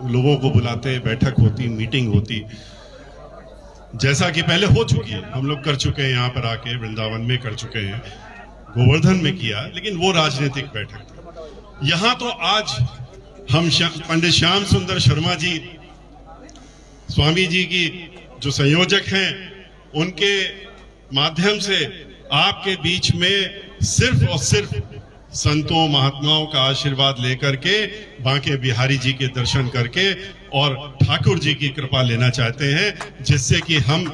लोगों को बुलाते, बैठक होती, मीटिंग होती, जैसा कि पहले हो चुकी है, हम लोग कर चुके हैं, यहाँ पर आके वृंदावन में कर चुके हैं, गोवर्धन में किया, लेकिन वो राजनीतिक बैठक थी। यहाँ तो आज हम पंडित श्याम सुंदर शर्मा जी, स्वामी जी की जो संयोजक हैं, उनके माध्यम से आपके बीच में सिर्फ और सिर्फ संतों महात्माओं का आशीर्वाद लेकर के, बांके बिहारी जी के दर्शन करके और ठाकुर जी की कृपा लेना चाहते हैं, जिससे कि हम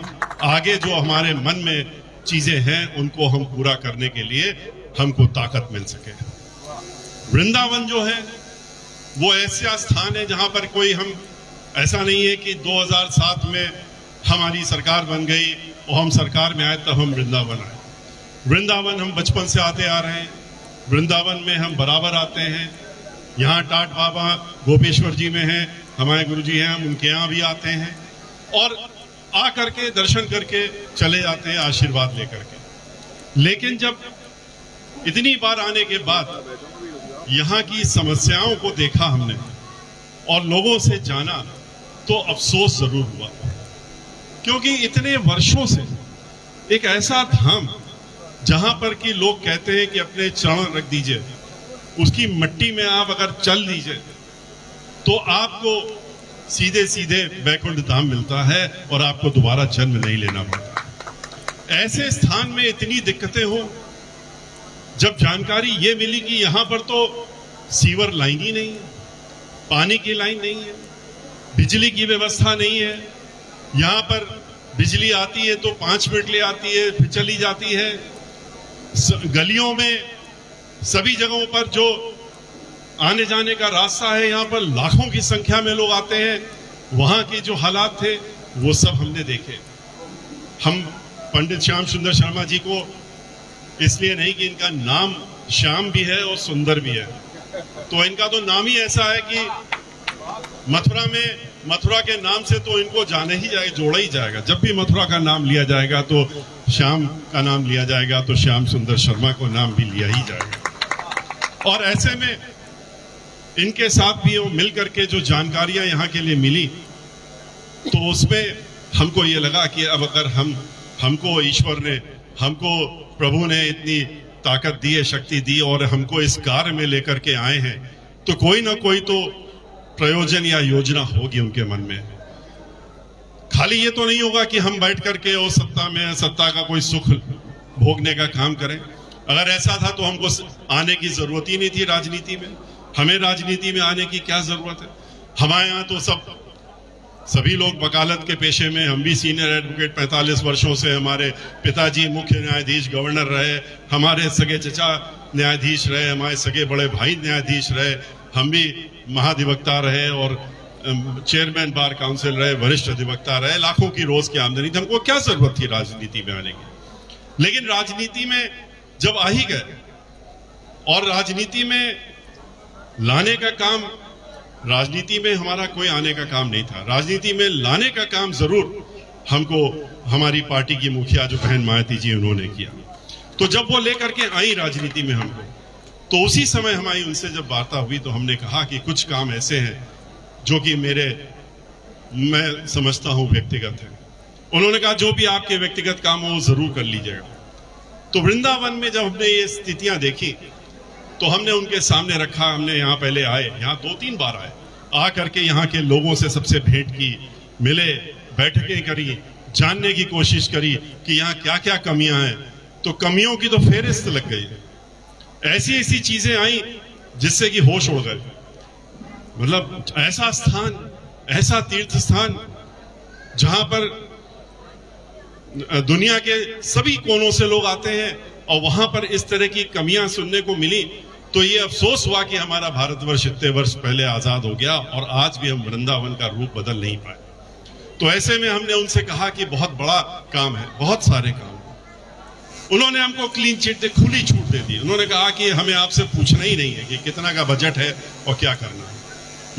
आगे जो हमारे मन में चीजें हैं उनको हम पूरा करने के लिए हमको ताकत मिल सके। वृंदावन जो है वो ऐसा स्थान है जहां पर कोई, हम ऐसा नहीं है कि 2007 में हमारी सरकार बन गई और हम सरकार में आए तब हम वृंदावन आए। वृंदावन हम बचपन से आते आ रहे हैं, वृंदावन में हम बराबर आते हैं। यहाँ टाट बाबा गोपेश्वर जी में हैं, हमारे गुरुजी हैं, हम उनके यहाँ भी आते हैं और आ करके दर्शन करके चले जाते हैं आशीर्वाद लेकर के। लेकिन जब इतनी बार आने के बाद यहाँ की समस्याओं को देखा हमने और लोगों से जाना, तो अफसोस जरूर हुआ, क्योंकि इतने वर्षों से एक ऐसा धाम जहां पर कि लोग कहते हैं कि अपने चरण रख दीजिए, उसकी मिट्टी में आप अगर चल दीजिए तो आपको सीधे सीधे वैकुंठ धाम मिलता है और आपको दोबारा जन्म नहीं लेना पड़ता। ऐसे स्थान में इतनी दिक्कतें हो, जब जानकारी ये मिली कि यहां पर तो सीवर लाइन ही नहीं है, पानी की लाइन नहीं है, बिजली की व्यवस्था नहीं है, यहां पर बिजली आती है तो 5 मिनट ले आती है फिर चली जाती है, गलियों में सभी जगहों पर जो आने जाने का रास्ता है, यहाँ पर लाखों की संख्या में लोग आते हैं, वहां के जो हालात थे वो सब हमने देखे। हम पंडित श्याम सुंदर शर्मा जी को इसलिए नहीं कि इनका नाम श्याम भी है और सुंदर भी है, तो इनका तो नाम ही ऐसा है कि मथुरा के नाम से तो इनको जाने ही जाएगा, जोड़ा ही जाएगा। जब भी मथुरा का नाम लिया जाएगा तो श्याम का नाम लिया जाएगा, तो श्याम सुंदर शर्मा को नाम भी लिया ही जाएगा। और ऐसे में इनके साथ भी मिल करके जो जानकारियां यहाँ के लिए मिली, तो उसमें हमको ये लगा कि अब अगर हमको ईश्वर ने, हमको प्रभु ने इतनी ताकत दी है, शक्ति दी और हमको इस कार्य में लेकर के आए हैं, तो कोई ना कोई तो प्रयोजन या योजना होगी उनके मन में। खाली ये तो नहीं होगा कि हम बैठ करके और सत्ता का कोई सुख भोगने का काम करें। अगर ऐसा था तो हमको आने की जरूरत ही नहीं थी राजनीति में। हमें राजनीति में आने की क्या जरूरत है? हमारे यहाँ तो सभी लोग वकालत के पेशे में, हम भी सीनियर एडवोकेट 45 वर्षों से, हमारे पिताजी मुख्य न्यायाधीश गवर्नर रहे, हमारे सगे चचा न्यायाधीश रहे, हमारे सगे बड़े भाई न्यायाधीश रहे, हम भी महाधिवक्ता रहे और चेयरमैन बार काउंसिल रहे, वरिष्ठ अधिवक्ता रहे, लाखों की रोज की आमदनी थी। हमको क्या जरूरत थी राजनीति में आने की? लेकिन राजनीति में जब आ ही गए और राजनीति में लाने का काम, राजनीति में हमारा कोई आने का काम नहीं था, राजनीति में लाने का काम जरूर हमको हमारी पार्टी की मुखिया जो बहन मायावती जी उन्होंने किया। तो जब वो लेकर के आई राजनीति में हमको, तो उसी समय हमारी उनसे जब वार्ता हुई तो हमने कहा कि कुछ काम ऐसे हैं जो कि मैं समझता हूं व्यक्तिगत है। उन्होंने कहा जो भी आपके व्यक्तिगत काम हो वो जरूर कर लीजिएगा। तो वृंदावन में जब हमने ये स्थितियां देखी तो हमने उनके सामने रखा। हमने यहाँ पहले आए, यहाँ 2-3 बार आए, आ करके यहाँ के लोगों से सबसे भेंट की, मिले, बैठकें करी, जानने की कोशिश करी कि यहाँ क्या क्या कमियां हैं। तो कमियों की तो फेहरिस्त लग गई, ऐसी चीजें आई जिससे कि होश उड़ गए। मतलब ऐसा स्थान, ऐसा तीर्थ स्थान जहां पर दुनिया के सभी कोनों से लोग आते हैं और वहां पर इस तरह की कमियां सुनने को मिली, तो ये अफसोस हुआ कि हमारा भारतवर्ष इतने वर्ष पहले आजाद हो गया और आज भी हम वृंदावन का रूप बदल नहीं पाए। तो ऐसे में हमने उनसे कहा कि बहुत बड़ा काम है, बहुत सारे काम। उन्होंने हमको क्लीन चिट दे, खुली छूट दे दी। उन्होंने कहा कि हमें आपसे पूछना ही नहीं है कि कितना का बजट है और क्या करना है,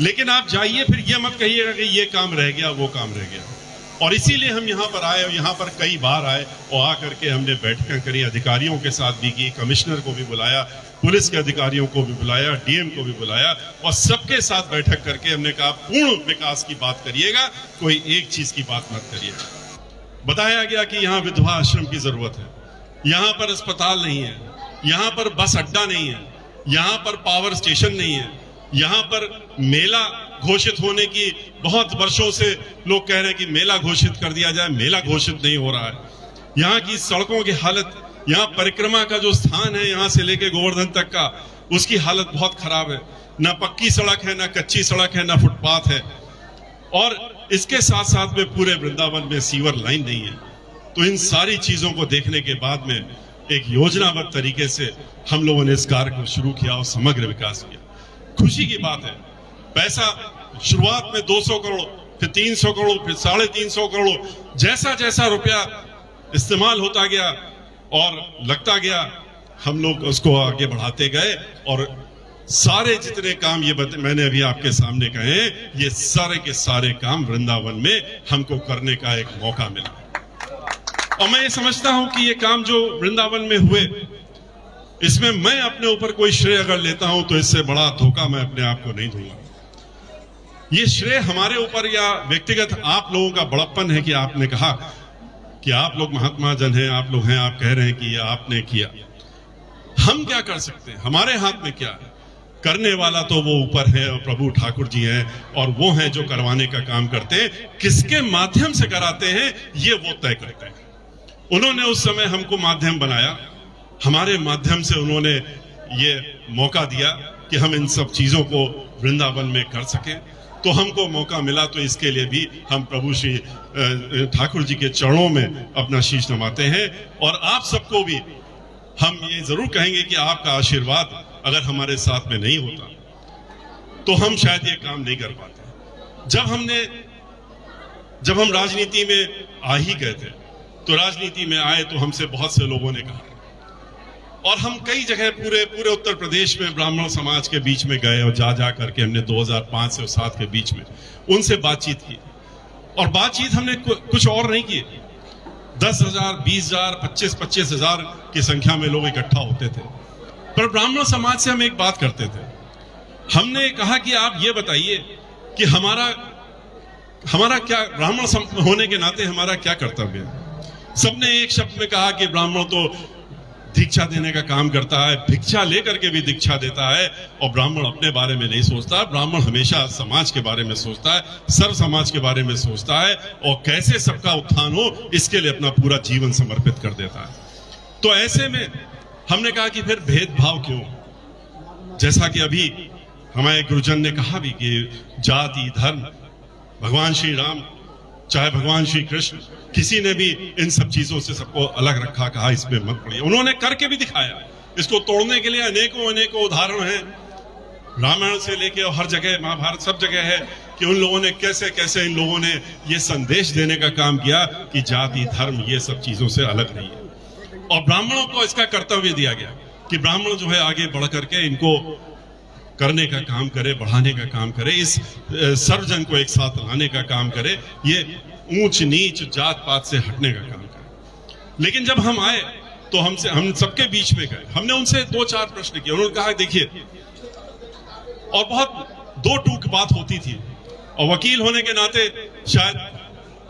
लेकिन आप जाइए, फिर ये मत कहिएगा कि ये काम रह गया वो काम रह गया। और इसीलिए हम यहाँ पर आए और यहाँ पर कई बार आए और आकर के हमने बैठकें करी, अधिकारियों के साथ भी की, कमिश्नर को भी बुलाया, पुलिस के अधिकारियों को भी बुलाया, डीएम को भी बुलाया और सबके साथ बैठक करके हमने कहा पूर्ण विकास की बात करिएगा, कोई एक चीज की बात मत करिएगा। बताया गया कि यहाँ विधवा आश्रम की जरूरत है, यहाँ पर अस्पताल नहीं है, यहाँ पर बस अड्डा नहीं है, यहाँ पर पावर स्टेशन नहीं है, यहाँ पर मेला घोषित होने की बहुत वर्षों से लोग कह रहे हैं कि मेला घोषित कर दिया जाए, मेला घोषित नहीं हो रहा है। यहाँ की सड़कों की हालत, यहाँ परिक्रमा का जो स्थान है यहाँ से लेके गोवर्धन तक का, उसकी हालत बहुत खराब है। ना पक्की सड़क है, ना कच्ची सड़क है, ना फुटपाथ है और इसके साथ साथ में पूरे वृंदावन में सीवर लाइन नहीं है। तो इन सारी चीजों को देखने के बाद में एक योजनाबद्ध तरीके से हम लोगों ने इस कार्य को शुरू किया और समग्र विकास किया। खुशी की बात है, पैसा शुरुआत में 200 करोड़, फिर 300 करोड़, फिर 350 करोड़, जैसा जैसा रुपया इस्तेमाल होता गया और लगता गया, हम लोग उसको आगे बढ़ाते गए और सारे जितने काम ये मैंने अभी आपके सामने कहे, ये सारे के सारे काम वृंदावन में हमको करने का एक मौका मिला। और मैं ये समझता हूं कि ये काम जो वृंदावन में हुए, इसमें मैं अपने ऊपर कोई श्रेय अगर लेता हूं तो इससे बड़ा धोखा मैं अपने आप को नहीं दूंगा। ये श्रेय हमारे ऊपर या व्यक्तिगत आप लोगों का बड़प्पन है कि आपने कहा कि आप लोग महात्मा जन हैं, आप लोग हैं, आप कह रहे हैं कि ये आपने किया। हम क्या कर सकते हैं, हमारे हाथ में क्या है? करने वाला तो वो ऊपर है और प्रभु ठाकुर जी हैं और वो हैं जो करवाने का काम करते हैं। किसके माध्यम से कराते हैं ये वो तय करते हैं। उन्होंने उस समय हमको माध्यम बनाया, हमारे माध्यम से उन्होंने ये मौका दिया कि हम इन सब चीजों को वृंदावन में कर सकें। तो हमको मौका मिला, तो इसके लिए भी हम प्रभु श्री ठाकुर जी के चरणों में अपना शीश नवाते हैं। और आप सबको भी हम ये जरूर कहेंगे कि आपका आशीर्वाद अगर हमारे साथ में नहीं होता तो हम शायद ये काम नहीं कर पाते। जब हम राजनीति में आ ही गए थे, तो राजनीति में आए तो हमसे बहुत से लोगों ने कहा, और हम कई जगह पूरे उत्तर प्रदेश में ब्राह्मण समाज के बीच में गए और जा करके हमने 2005 से 2007 के बीच में उनसे बातचीत की। और बातचीत हमने कुछ और नहीं की, 10,000, 20,000, 25,000 की संख्या में लोग इकट्ठा होते थे। पर ब्राह्मण समाज से हम एक बात करते थे, हमने कहा कि आप ये बताइए कि हमारा क्या, ब्राह्मण होने के नाते हमारा क्या कर्तव्य है। सबने एक शब्द में कहा कि ब्राह्मण तो दीक्षा देने का काम करता है, भिक्षा लेकर के भी दीक्षा देता है, और ब्राह्मण अपने बारे में नहीं सोचता। ब्राह्मण हमेशा समाज के बारे में सोचता है, सर्व समाज के बारे में सोचता है और कैसे सबका उत्थान हो इसके लिए अपना पूरा जीवन समर्पित कर देता है। तो ऐसे में हमने कहा कि फिर भेदभाव क्यों? जैसा कि अभी हमारे गुरुजन ने कहा भी कि जाति, धर्म, भगवान श्री राम चाहे भगवान श्री कृष्ण, किसी ने भी इन सब चीजों से सबको अलग रखा, कहा इसमें मत पड़िए। उन्होंने करके भी दिखाया। इसको तोड़ने के लिए अनेकों उदाहरण हैं, रामायण से लेके और हर जगह, महाभारत, सब जगह है कि उन लोगों ने कैसे कैसे इन लोगों ने ये संदेश देने का काम किया कि जाति, धर्म ये सब चीजों से अलग नहीं है। और ब्राह्मणों को इसका कर्तव्य दिया गया कि ब्राह्मण जो है आगे बढ़ करके इनको करने का काम करे, बढ़ाने का काम करे, इस सर्वजन को एक साथ लाने का काम करे, ये ऊंच नीच जात पात से हटने का काम करे। लेकिन जब हम आए तो हम सबके बीच में गए, हमने उनसे 2-4 प्रश्न किए। उन्होंने कहा देखिए, और बहुत दो टूक बात होती थी, और वकील होने के नाते शायद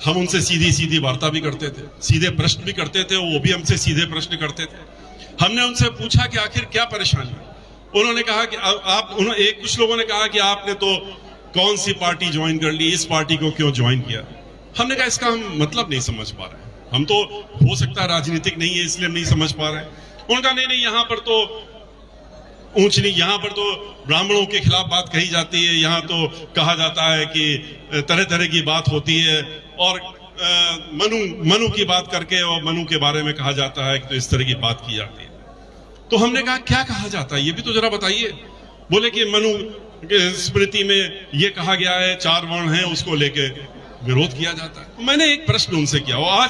हम उनसे सीधी वार्ता भी करते थे, सीधे प्रश्न भी करते थे, वो भी हमसे सीधे प्रश्न करते थे। हमने उनसे पूछा कि आखिर क्या परेशानी है। उन्होंने कहा कि कुछ लोगों ने कहा कि आपने तो कौन सी पार्टी ज्वाइन कर ली, इस पार्टी को क्यों ज्वाइन किया। हमने कहा इसका हम मतलब नहीं समझ पा रहे हैं, हम तो हो सकता है राजनीतिक नहीं है इसलिए हम नहीं समझ पा रहे हैं। उन्होंने कहा नहीं, यहाँ पर तो ऊंच नहीं, यहाँ पर तो ब्राह्मणों के खिलाफ बात कही जाती है, यहाँ तो कहा जाता है कि तरह तरह की बात होती है, और मनु की बात करके और मनु के बारे में कहा जाता है कि तो इस तरह की बात की जाती है। तो हमने कहा क्या कहा जाता है ये भी तो जरा बताइए। बोले कि मनु के स्मृति में ये कहा गया है, 4 वर्ण हैं, उसको लेके विरोध किया जाता है। मैंने एक प्रश्न उनसे किया, और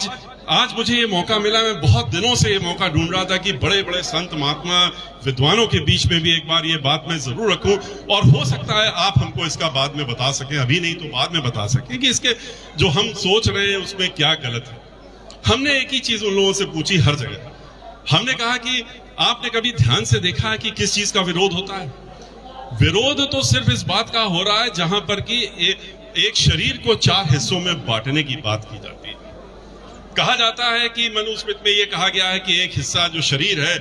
आज मुझे ये मौका मिला, मैं बहुत दिनों से ये मौका ढूंढ रहा था कि बड़े बड़े संत महात्मा विद्वानों के बीच में भी एक बार ये बात मैं जरूर रखूं, और हो सकता है आप हमको इसका बाद में बता सकें, अभी नहीं तो बाद में बता सकें कि इसके जो हम सोच रहे हैं उसमें क्या गलत है। हमने एक ही चीज उन लोगों से पूछी हर जगह, हमने कहा कि आपने कभी ध्यान से देखा है कि किस चीज का विरोध होता है? विरोध तो सिर्फ इस बात का हो रहा है जहां पर कि एक शरीर को 4 हिस्सों में बांटने की बात की जाती है। कहा जाता है कि मनुस्मृति में यह कहा गया है कि एक हिस्सा जो शरीर है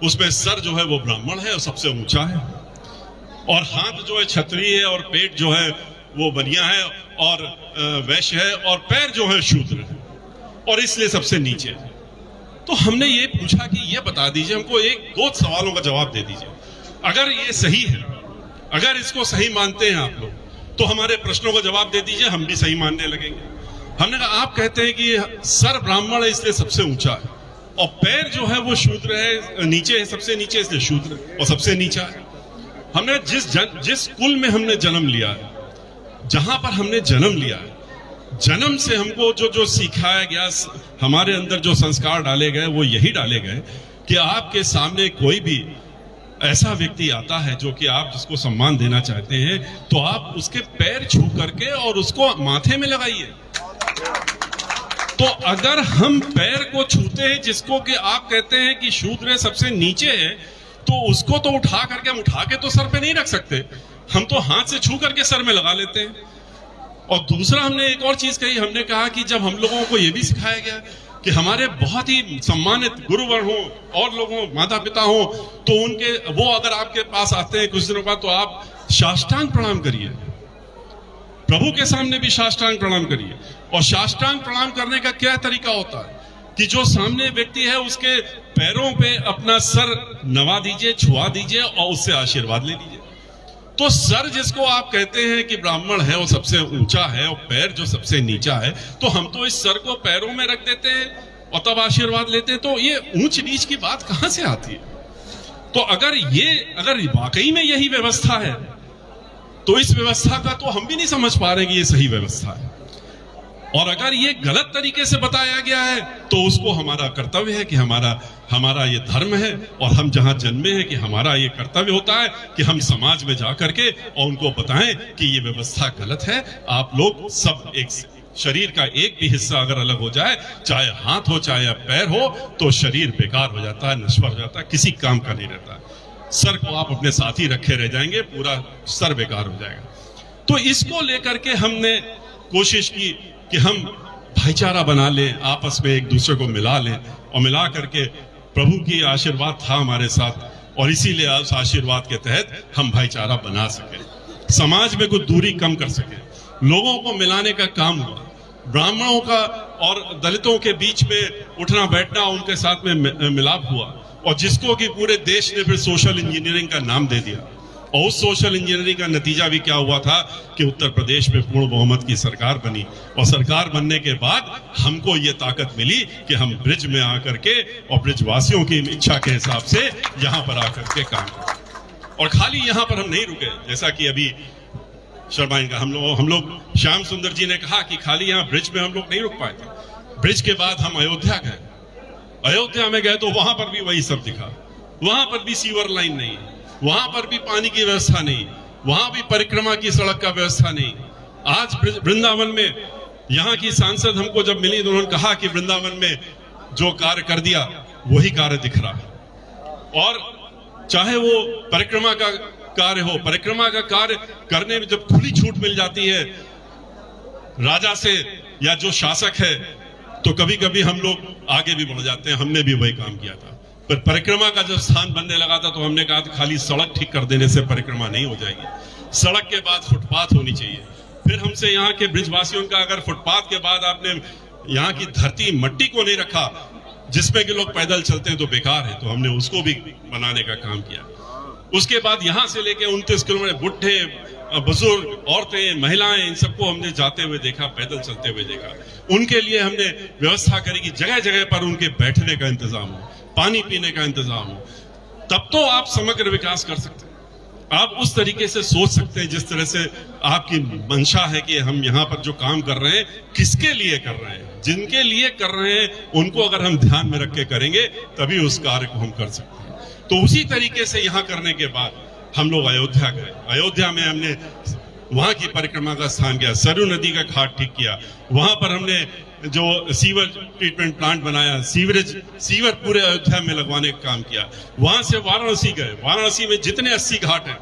उसमें सर जो है वो ब्राह्मण है और सबसे ऊंचा है, और हाथ जो है क्षत्रिय है, और पेट जो है वो बनिया है और वैश्य है, और पैर जो है शूद्र है, और इसलिए सबसे नीचे है। तो हमने ये पूछा कि ये बता दीजिए हमको, एक 2 सवालों का जवाब दे दीजिए, अगर ये सही है, अगर इसको सही मानते हैं आप लोग, तो हमारे प्रश्नों का जवाब दे दीजिए, हम भी सही मानने लगेंगे। हमने कहा आप कहते हैं कि सर ब्राह्मण है इसलिए सबसे ऊंचा है, और पैर जो है वो शूद्र है, नीचे है, सबसे नीचे इसलिए शूद्र और सबसे नीचा है। हमने जिस कुल में हमने जन्म लिया है, जहां पर हमने जन्म लिया है, जन्म से हमको जो सिखाया गया, हमारे अंदर जो संस्कार डाले गए वो यही डाले गए कि आपके सामने कोई भी ऐसा व्यक्ति आता है जो कि आप जिसको सम्मान देना चाहते हैं, तो आप उसके पैर छू करके और उसको माथे में लगाइए। तो अगर हम पैर को छूते हैं जिसको कि आप कहते हैं कि शूद्र सबसे नीचे है, तो उसको तो उठा करके, हम उठा के तो सर पे नहीं रख सकते, हम तो हाथ से छू करके सर में लगा लेते हैं। और दूसरा हमने एक और चीज कही, हमने कहा कि जब हम लोगों को यह भी सिखाया गया कि हमारे बहुत ही सम्मानित गुरुवर हो और लोग हो, माता पिता हो, तो उनके वो अगर आपके पास आते हैं कुछ दिनों बाद, तो आप साष्टांग प्रणाम करिए, प्रभु के सामने भी साष्टांग प्रणाम करिए। और साष्टांग प्रणाम करने का क्या तरीका होता है कि जो सामने व्यक्ति है उसके पैरों पे अपना सर नवा दीजिए, छुआ दीजिए और उससे आशीर्वाद ले लीजिए। तो सर जिसको आप कहते हैं कि ब्राह्मण है वो सबसे ऊंचा है, और पैर जो सबसे नीचा है, तो हम तो इस सर को पैरों में रख देते हैं और तब आशीर्वाद लेते हैं। तो ये ऊंच नीच की बात कहां से आती है? तो अगर वाकई में यही व्यवस्था है, तो इस व्यवस्था का तो हम भी नहीं समझ पा रहे कि ये सही व्यवस्था है। और अगर ये गलत तरीके से बताया गया है, तो उसको हमारा कर्तव्य है कि हमारा ये धर्म है, और हम जहां जन्मे हैं कि हमारा ये कर्तव्य होता है कि हम समाज में जा करके और उनको बताएं कि ये व्यवस्था गलत है। आप लोग सब एक शरीर का एक भी हिस्सा अगर अलग हो जाए, चाहे हाथ हो चाहे पैर हो, तो शरीर बेकार हो जाता है, नश्वर हो जाता है, किसी काम का नहीं रहता। सर को आप अपने साथ ही रखे रह जाएंगे, पूरा सर बेकार हो जाएगा। तो इसको लेकर के हमने कोशिश की कि हम भाईचारा बना लें, आपस में एक दूसरे को मिला लें, और मिला करके प्रभु की आशीर्वाद था हमारे साथ, और इसीलिए उस आशीर्वाद के तहत हम भाईचारा बना सके, समाज में कुछ दूरी कम कर सके, लोगों को मिलाने का काम हुआ। ब्राह्मणों का और दलितों के बीच में उठना बैठना, उनके साथ में मिलाप हुआ, और जिसको कि पूरे देश ने फिर सोशल इंजीनियरिंग का नाम दे दिया। और उस सोशल इंजीनियरिंग का नतीजा भी क्या हुआ था कि उत्तर प्रदेश में पूर्ण बहुमत की सरकार बनी, और सरकार बनने के बाद हमको ये ताकत मिली कि हम ब्रिज में आकर के और ब्रिजवासियों की इच्छा के हिसाब से यहाँ पर आकर के काम करें। और खाली यहाँ पर हम नहीं रुके, जैसा कि अभी शर्मा का हम लोग श्याम सुंदर जी ने कहा कि खाली यहाँ ब्रिज में हम लोग नहीं रुक पाए थे। ब्रिज के बाद हम अयोध्या गए, अयोध्या में गए तो वहां पर भी वही सब दिखा, वहां पर भी सीवर लाइन नहीं, वहां पर भी पानी की व्यवस्था नहीं, वहां भी परिक्रमा की सड़क का व्यवस्था नहीं। आज वृंदावन में यहाँ की सांसद हमको जब मिली तो उन्होंने कहा कि वृंदावन में जो कार्य कर दिया वही कार्य दिख रहा है। और चाहे वो परिक्रमा का कार्य हो, परिक्रमा का कार्य करने में जब खुली छूट मिल जाती है राजा से या जो शासक है, तो कभी कभी हम लोग आगे भी बढ़ जाते हैं। हमने भी वही काम किया था, पर परिक्रमा का जब स्थान बनने लगा था तो हमने कहा था खाली सड़क ठीक कर देने से परिक्रमा नहीं हो जाएगी, सड़क के बाद फुटपाथ होनी चाहिए। फिर हमसे यहाँ के ब्रिजवासियों का, अगर फुटपाथ के बाद आपने यहाँ की धरती मट्टी को नहीं रखा जिसमें कि लोग पैदल चलते हैं तो बेकार है, तो हमने उसको भी बनाने का काम किया। उसके बाद यहाँ से लेके 29 किलोमीटर बुढ़े, बुजुर्ग, औरतें, महिलाएं, इन सबको हमने जाते हुए देखा, पैदल चलते हुए देखा। उनके लिए हमने व्यवस्था करी कि जगह जगह पर उनके बैठने का इंतजाम हो, पानी पीने का इंतजाम हो, तब तो आप समग्र विकास कर सकते हैं। आप उस तरीके से सोच सकते हैं जिस तरह से आपकी मंशा है कि हम यहाँ पर जो काम कर रहे हैं किसके लिए कर रहे हैं, जिनके लिए कर रहे हैं उनको अगर हम ध्यान में रख के करेंगे तभी उस कार्य को हम कर सकते हैं। तो उसी तरीके से यहाँ करने के बाद हम लोग अयोध्या गए। अयोध्या में हमने वहां की परिक्रमा का स्थान किया, सरयू नदी का घाट ठीक किया, वहां पर हमने जो सीवर ट्रीटमेंट प्लांट बनाया, सीवर पूरे अयोध्या में लगवाने का काम किया। वहां से वाराणसी गए, वाराणसी में जितने 80 घाट हैं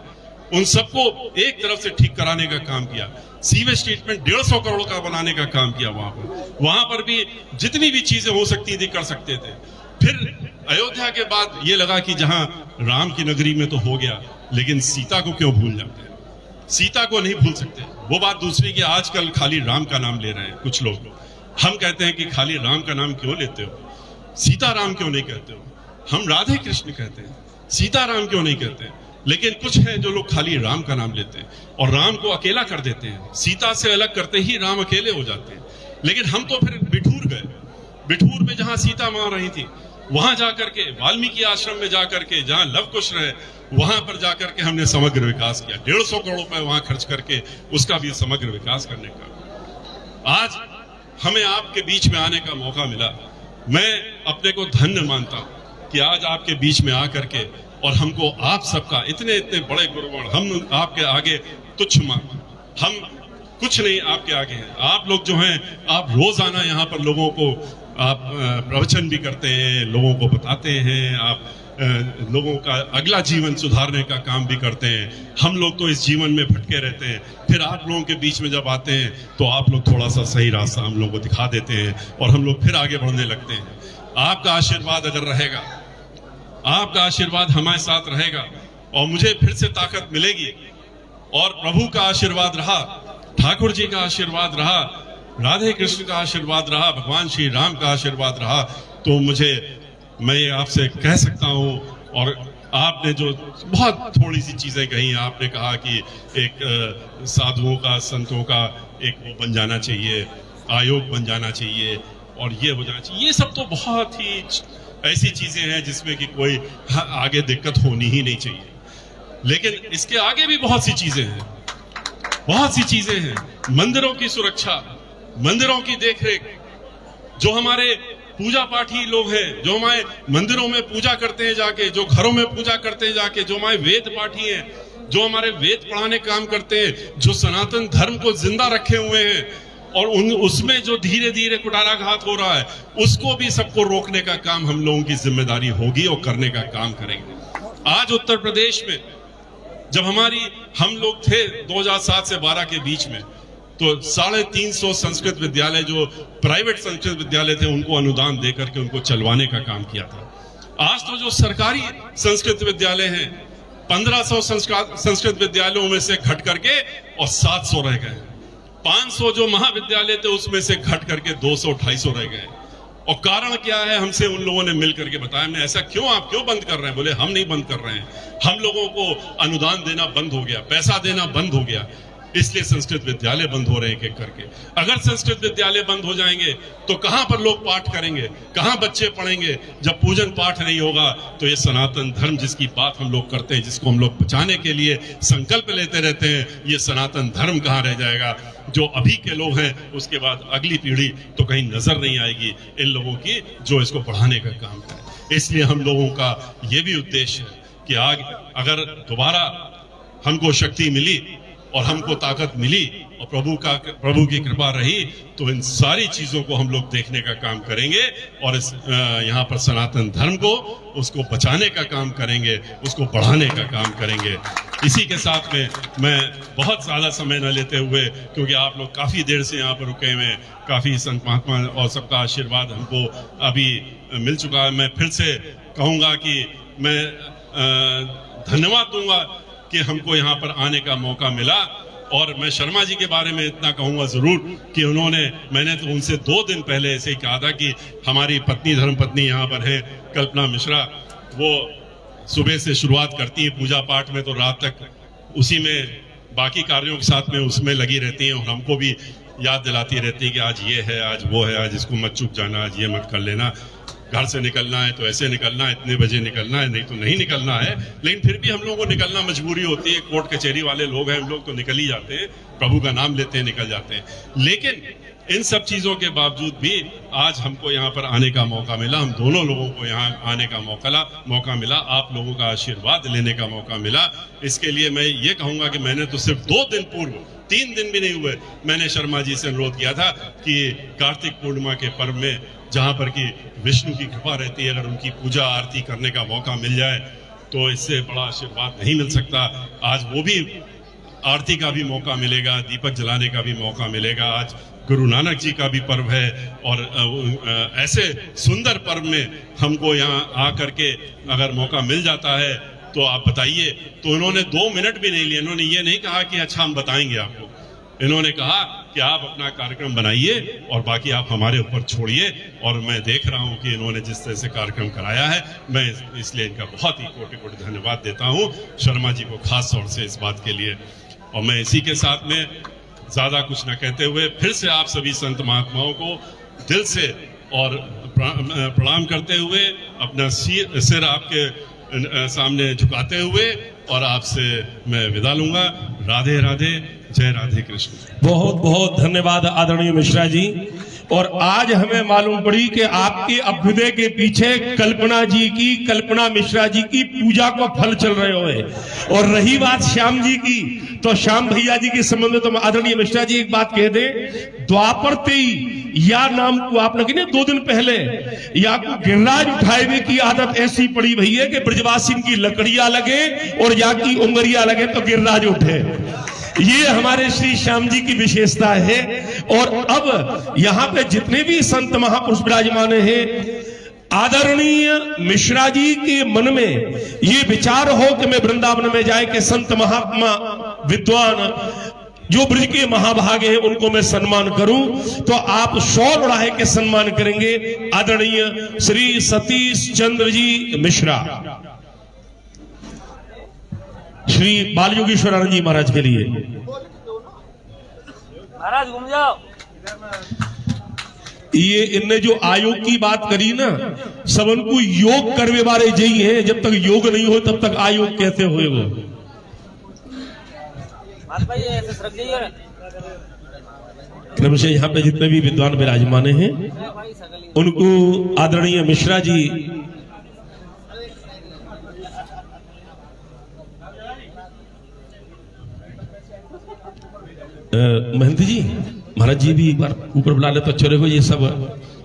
उन सबको एक तरफ से ठीक कराने का काम किया। सीवेज ट्रीटमेंट 150 करोड़ का बनाने का काम किया। वहां पर भी जितनी भी चीजें हो सकती थी कर सकते थे। फिर अयोध्या के बाद ये लगा कि जहां राम की नगरी में तो हो गया, लेकिन सीता को क्यों भूल जाते हैं? सीता को नहीं भूल सकते। वो बात दूसरी कि आजकल खाली राम का नाम ले रहे हैं कुछ लोग। हम कहते हैं कि खाली राम का नाम क्यों लेते हो, सीता राम क्यों नहीं कहते हो? हम राधे कृष्ण कहते हैं, सीता राम क्यों नहीं कहते? लेकिन कुछ है जो लोग खाली राम का नाम लेते हैं और राम को अकेला कर देते हैं। सीता से अलग करते ही राम अकेले हो जाते हैं। लेकिन हम तो फिर बिठूर गए। बिठूर में जहां सीता मां रही थी वहां जाकर के, वाल्मीकि आश्रम में जाकर के, जहां लव कुश रहे वहां पर जाकर के हमने समग्र विकास किया। 150 करोड़ रुपए वहां खर्च करके उसका भी समग्र विकास करने का। आज हमें आपके बीच में आने का मौका मिला। मैं अपने को धन्य मानता हूं कि आज आपके बीच में आकर के और हमको आप सबका इतने इतने बड़े गुरुगण, हम आपके आगे तुच्छ मान, हम कुछ नहीं आपके आगे हैं। आप लोग जो हैं, आप रोजाना यहाँ पर लोगों को आप प्रवचन भी करते हैं, लोगों को बताते हैं, आप लोगों का अगला जीवन सुधारने का काम भी करते हैं। हम लोग तो इस जीवन में भटके रहते हैं, फिर आप लोगों के बीच में जब आते हैं तो आप लोग थोड़ा सा सही रास्ता हम लोगों को दिखा देते हैं और हम लोग फिर आगे बढ़ने लगते हैं। आपका आशीर्वाद अगर रहेगा, आपका आशीर्वाद हमारे साथ रहेगा और मुझे फिर से ताकत मिलेगी और प्रभु का आशीर्वाद रहा, ठाकुर जी का आशीर्वाद रहा, राधे कृष्ण का आशीर्वाद रहा, भगवान श्री राम का आशीर्वाद रहा, तो मैं आपसे कह सकता हूं। और आपने जो बहुत थोड़ी सी चीजें कही, आपने कहा कि एक साधुओं का, संतों का एक वो बन जाना चाहिए, आयोग बन जाना चाहिए और ये हो जाना चाहिए। ये सब तो बहुत ही ऐसी चीजें हैं जिसमें कि कोई आगे दिक्कत होनी ही नहीं चाहिए। लेकिन इसके आगे भी बहुत सी चीजें हैं, बहुत सी चीजें हैं। मंदिरों की सुरक्षा, मंदिरों की देखरेख, जो हमारे पूजा पाठी लोग हैं, जो हमारे मंदिरों में पूजा करते हैं जाके, जो घरों में पूजा करते हैं जाके, जो हमारे वेद पाठी हैं, जो हमारे वेद पढ़ाने काम करते हैं, जो सनातन धर्म को जिंदा रखे हुए हैं और उसमें जो धीरे धीरे कुठाराघात हो रहा है, उसको भी सबको रोकने का काम हम लोगों की जिम्मेदारी होगी और करने का काम करेंगे। आज उत्तर प्रदेश में जब हम लोग थे 2007 से 12 के बीच में, तो 350 संस्कृत विद्यालय, जो प्राइवेट संस्कृत विद्यालय थे, उनको अनुदान देकर के उनको चलवाने का काम किया था। आज तो जो सरकारी संस्कृत विद्यालय हैं, 1500 संस्कृत विद्यालयों में से घट करके और 700 रह गए। 500 जो महाविद्यालय थे उसमें से घट करके 200-250 रह गए। और कारण क्या है? हमसे उन लोगों ने मिलकर के बताया, हमने ऐसा क्यों, आप क्यों बंद कर रहे हैं? बोले हम नहीं बंद कर रहे हैं, हम लोगों को अनुदान देना बंद हो गया, पैसा देना बंद हो गया, इसलिए संस्कृत विद्यालय बंद हो रहे हैं एक एक करके। अगर संस्कृत विद्यालय बंद हो जाएंगे तो कहां पर लोग पाठ करेंगे, कहां बच्चे पढ़ेंगे? जब पूजन पाठ नहीं होगा तो ये सनातन धर्म जिसकी बात हम लोग करते हैं, जिसको हम लोग बचाने के लिए संकल्प लेते रहते हैं, ये सनातन धर्म कहां रह जाएगा? जो अभी के लोग हैं, उसके बाद अगली पीढ़ी तो कहीं नजर नहीं आएगी इन लोगों की जो इसको बढ़ाने का काम करे। इसलिए हम लोगों का ये भी उद्देश्य है कि अगर दोबारा हमको शक्ति मिली और हमको ताकत मिली और प्रभु की कृपा रही, तो इन सारी चीजों को हम लोग देखने का काम करेंगे और यहाँ पर सनातन धर्म को, उसको बचाने का काम करेंगे, उसको बढ़ाने का काम करेंगे। इसी के साथ में मैं बहुत ज्यादा समय न लेते हुए, क्योंकि आप लोग काफी देर से यहाँ पर रुके हुए हैं, काफी संत महात्मा और सबका आशीर्वाद हमको अभी मिल चुका है। मैं फिर से कहूंगा कि मैं धन्यवाद दूंगा कि हमको यहाँ पर आने का मौका मिला। और मैं शर्मा जी के बारे में इतना कहूंगा जरूर कि मैंने तो उनसे 2 दिन पहले ऐसे ही कहा था कि हमारी पत्नी, धर्म पत्नी यहाँ पर है कल्पना मिश्रा, वो सुबह से शुरुआत करती है पूजा पाठ में, तो रात तक उसी में बाकी कार्यों के साथ में उसमें लगी रहती हैं और हमको भी याद दिलाती रहती है कि आज ये है, आज वो है, आज इसको मत चूक जाना, आज ये मत कर लेना, घर से निकलना है तो ऐसे निकलना है, इतने बजे निकलना है, नहीं तो नहीं निकलना है। लेकिन फिर भी हम लोगों को निकलना मजबूरी होती है, कोर्ट कचहरी वाले लोग हैं, हम लोग तो निकल ही जाते हैं, प्रभु का नाम लेते हैं, निकल जाते हैं। लेकिन इन सब चीजों के बावजूद भी आज हमको यहाँ पर आने का मौका मिला, हम दोनों लोगों को यहाँ आने का मौका मिला, आप लोगों का आशीर्वाद लेने का मौका मिला। इसके लिए मैं ये कहूंगा कि मैंने तो सिर्फ 2 दिन पूर्व, 3 दिन भी नहीं हुए, मैंने शर्मा जी से अनुरोध किया था कि कार्तिक पूर्णिमा के पर्व में जहां पर कि विष्णु की कृपा रहती है, अगर उनकी पूजा आरती करने का मौका मिल जाए तो इससे बड़ा आशीर्वाद नहीं मिल सकता। आज वो भी आरती का भी मौका मिलेगा, दीपक जलाने का भी मौका मिलेगा। आज गुरु नानक जी का भी पर्व है और ऐसे सुंदर पर्व में हमको यहाँ आकर के अगर मौका मिल जाता है तो आप बताइए। तो इन्होंने 2 मिनट भी नहीं लिए, इन्होंने ये नहीं कहा कि अच्छा हम बताएंगे आपको, इन्होंने कहा कि आप अपना कार्यक्रम बनाइए और बाकी आप हमारे ऊपर छोड़िए। और मैं देख रहा हूं कि इन्होंने जिस तरह से कार्यक्रम कराया है, मैं इसलिए इनका बहुत ही कोटि-कोटि धन्यवाद देता हूं, शर्मा जी को खास तौर से इस बात के लिए। और मैं इसी के साथ में ज्यादा कुछ न कहते हुए फिर से आप सभी संत महात्माओं को दिल से और प्रणाम करते हुए अपना सिर आपके सामने झुकाते हुए और आपसे मैं विदा लूंगा। राधे राधे, जय राधे कृष्ण। बहुत बहुत धन्यवाद आदरणीय मिश्रा जी। और आज हमें मालूम पड़ी कि आपके अभ्युदय के पीछे कल्पना मिश्रा जी की पूजा को फल चल रहे हुए। और रही बात श्याम जी की, तो श्याम भैया जी के संबंध में तो आदरणीय मिश्रा जी एक बात कह दे, द्वापर तेई या नाम को आपने की 2 दिन पहले या को गिरिराज उठाए हुए की आदत ऐसी पड़ी भैया कि ब्रजवासी की लकड़ियां लगे और या की उंगरियां लगे तो गिरिराज उठे। ये हमारे श्री श्याम जी की विशेषता है। और अब यहाँ पे जितने भी संत महापुरुष विराजमान हैं, आदरणीय मिश्रा जी के मन में ये विचार हो कि मैं वृंदावन में जाए के संत महात्मा विद्वान जो ब्रज के महाभाग हैं उनको मैं सम्मान करूं, तो आप शॉल उड़ाए के सम्मान करेंगे आदरणीय श्री सतीश चंद्र जी मिश्रा, श्री बाल योगेश्वरानंद जी महाराज के लिए। महाराज घूम जाओ। ये इनने जो आयोग की बात करी ना, सबन को योग करवे वाले जई हैं, जब तक योग नहीं हो तब तक आयोग कहते हुए वो क्रम से यहाँ पे जितने भी विद्वान विराजमान हैं उनको आदरणीय मिश्रा जी महंत जी महाराज जी भी एक बार ऊपर बुला ले तो अच्छे रहेगा। ये सब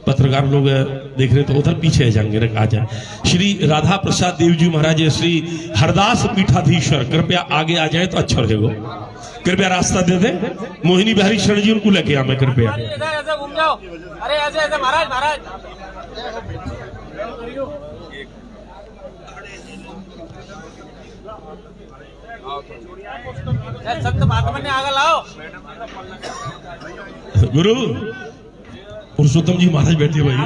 पत्रकार लोग देख रहे तो उधर पीछे जाएंगे, आ जाए। श्री राधा प्रसाद देव जी महाराज, श्री हरदास पीठाधीश्वर कृपया आगे आ जाए तो अच्छा रहेगा। कृपया रास्ता दे दे। मोहिनी बिहारी शरण जी उनको लेके आए कृपया। ऐसे घूम जाओ। अरे ऐसे ऐसे महाराज महाराज संत महात्मा ने आगे लाओ। गुरु पुरुषोत्तम जी महाराज बैठे भाई,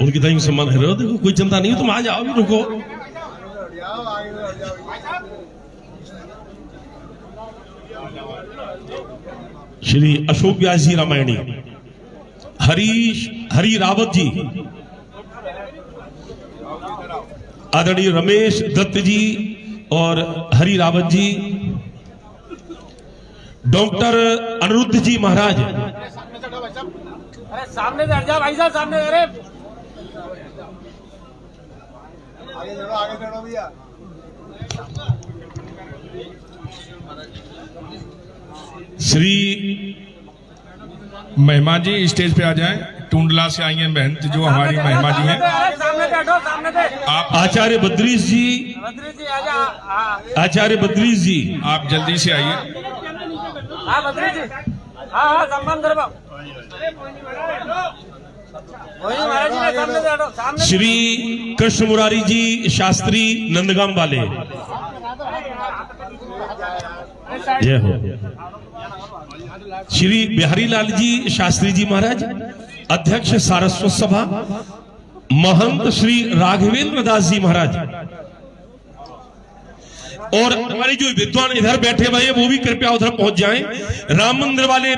उनकी तरह सम्मान है। देखो कोई चिंता नहीं है, तुम आ जाओ, भी रुको। श्री अशोक व्यास जी रामायणी, हरी रावत जी, आदरणीय रमेश दत्त जी और हरि रावत जी, डॉक्टर अनिरुद्ध जी महाराज। अरे सामने से हट जाओ भाई साहब, सामने। अरे आगे चढ़ो भैया। श्री महिमा जी स्टेज पे आ जाएं। टूंडला से आई हैं बहन जो हमारी महिमा जी हैं। सामने बैठो, सामने से। आप आचार्य बद्रीश जी, आचार्य बद्रीश जी आप जल्दी से आइए। हाँ बद्रीश जी, हाँ सम्मान करो। महाराज जी सामने से हटो, सामने। श्री कृष्ण मुरारी जी शास्त्री नंदगाम वाले, जय हो। श्री बिहारी लाल जी शास्त्री जी महाराज, अध्यक्ष सारस्वत सभा, महंत श्री राघवेंद्र दास जी महाराज, और हमारे जो विद्वान इधर बैठे हुए हैं वो भी कृपया उधर पहुंच जाएं। राम मंदिर वाले